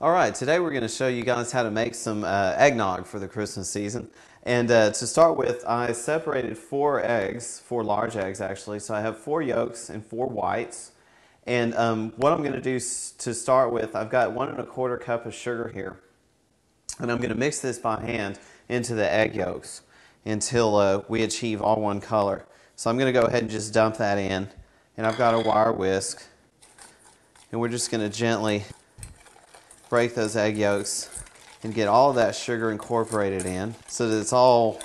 Alright, today we're going to show you guys how to make some eggnog for the Christmas season. And to start with, I separated 4 eggs, 4 large eggs actually. So I have 4 yolks and 4 whites. And what I'm going to do to start with, I've got 1 1/4 cup of sugar here. And I'm going to mix this by hand into the egg yolks until we achieve all one color. So I'm going to go ahead and just dump that in. And I've got a wire whisk. And we're just going to gently break those egg yolks and get all of that sugar incorporated in so that it's all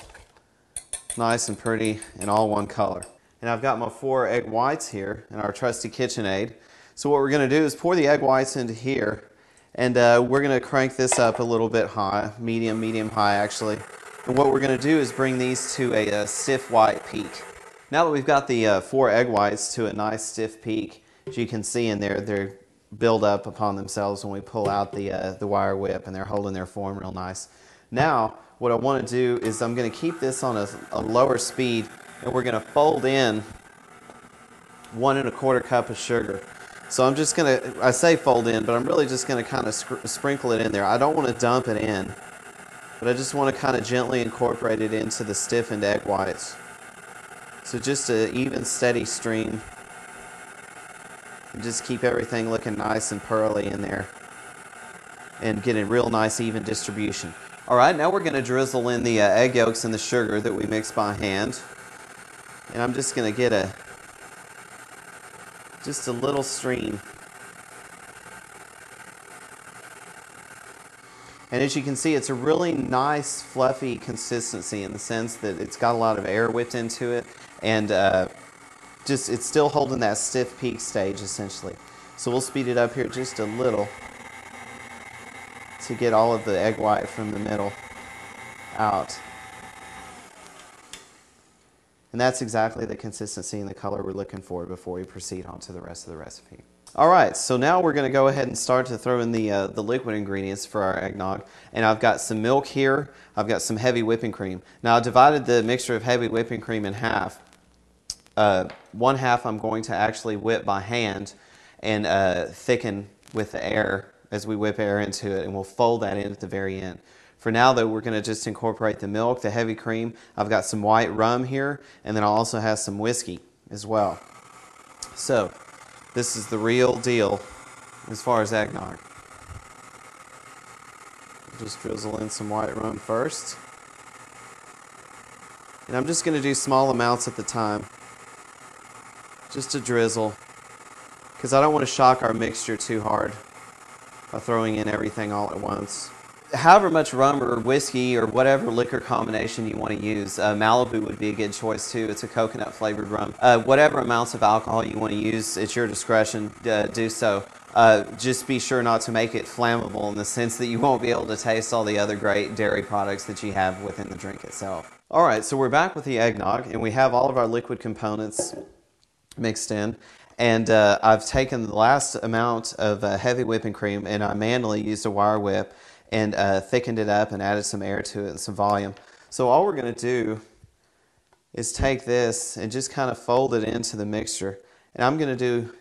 nice and pretty and all one color. And I've got my 4 egg whites here in our trusty KitchenAid. So what we're going to do is pour the egg whites into here, and we're going to crank this up a little bit high, medium high actually. And what we're going to do is bring these to a stiff white peak. Now that we've got the 4 egg whites to a nice stiff peak, as you can see in there, they're build up upon themselves when we pull out the wire whip, and they're holding their form real nice. Now what I want to do is I'm going to keep this on a lower speed, and we're going to fold in 1 1/4 cup of sugar. So I'm just going to, I say fold in, but I'm really just going to kind of sprinkle it in there. I don't want to dump it in, but I just want to kind of gently incorporate it into the stiffened egg whites. So just an even steady stream. Just keep everything looking nice and pearly in there and get a real nice even distribution. Alright, now we're going to drizzle in the egg yolks and the sugar that we mixed by hand. And I'm just going to get just a little stream. And as you can see, it's a really nice fluffy consistency in the sense that it's got a lot of air whipped into it, and it's still holding that stiff peak stage essentially. So we'll speed it up here just a little to get all of the egg white from the middle out. And that's exactly the consistency and the color we're looking for before we proceed on to the rest of the recipe. Alright, so now we're going to go ahead and start to throw in the liquid ingredients for our eggnog. And I've got some milk here, I've got some heavy whipping cream. Now I divided the mixture of heavy whipping cream in half. 1/2 I'm going to actually whip by hand and thicken with the air as we whip air into it, and we'll fold that in at the very end. For now though, we're going to just incorporate the milk, the heavy cream. I've got some white rum here, and then I'll also have some whiskey as well. So this is the real deal as far as eggnog. Just drizzle in some white rum first. And I'm just going to do small amounts at the time. Just a drizzle, because I don't want to shock our mixture too hard by throwing in everything all at once. However much rum or whiskey or whatever liquor combination you want to use, Malibu would be a good choice too. It's a coconut flavored rum. Whatever amounts of alcohol you want to use, it's your discretion, do so. Just be sure not to make it flammable in the sense that you won't be able to taste all the other great dairy products that you have within the drink itself. Alright, so we're back with the eggnog, and we have all of our liquid components mixed in, and I've taken the last amount of heavy whipping cream, and I manually used a wire whip and thickened it up and added some air to it and some volume. So all we're going to do is take this and just kind of fold it into the mixture, and I'm going to do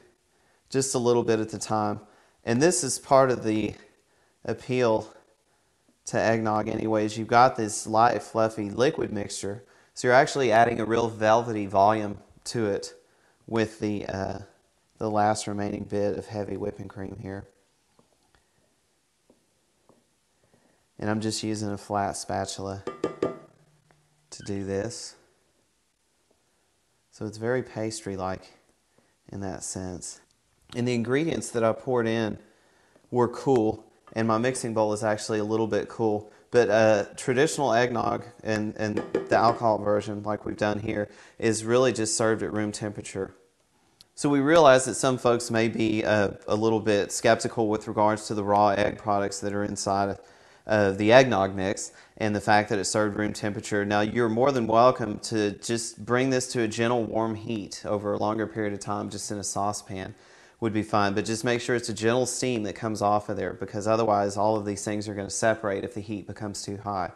just a little bit at a time. And this is part of the appeal to eggnog anyways. You've got this light fluffy liquid mixture, so you're actually adding a real velvety volume to it with the last remaining bit of heavy whipping cream here. And I'm just using a flat spatula to do this. So it's very pastry-like in that sense. And the ingredients that I poured in were cool, and my mixing bowl is actually a little bit cool. But traditional eggnog and the alcohol version, like we've done here, is really just served at room temperature. So we realize that some folks may be a little bit skeptical with regards to the raw egg products that are inside of the eggnog mix and the fact that it's served room temperature. Now you're more than welcome to just bring this to a gentle warm heat over a longer period of time, just in a saucepan would be fine, but just make sure it's a gentle steam that comes off of there, because otherwise all of these things are going to separate if the heat becomes too high.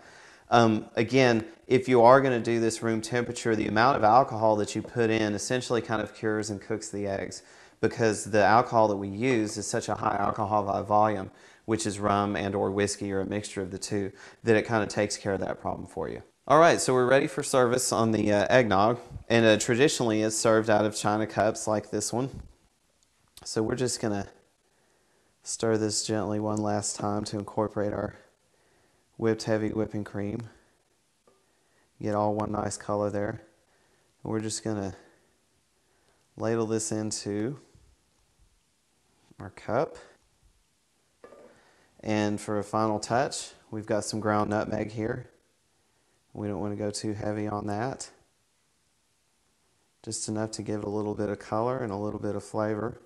Again, if you are going to do this room temperature, the amount of alcohol that you put in essentially kind of cures and cooks the eggs. because the alcohol that we use is such a high alcohol by volume, which is rum and or whiskey or a mixture of the two, that it kind of takes care of that problem for you. All right, so we're ready for service on the eggnog, and traditionally it's served out of china cups like this one. So we're just going to stir this gently one last time to incorporate our whipped heavy whipping cream. Get all one nice color there. And we're just going to ladle this into our cup. And for a final touch, we've got some ground nutmeg here. We don't want to go too heavy on that. Just enough to give it a little bit of color and a little bit of flavor.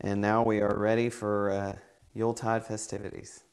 And now we are ready for Yuletide festivities.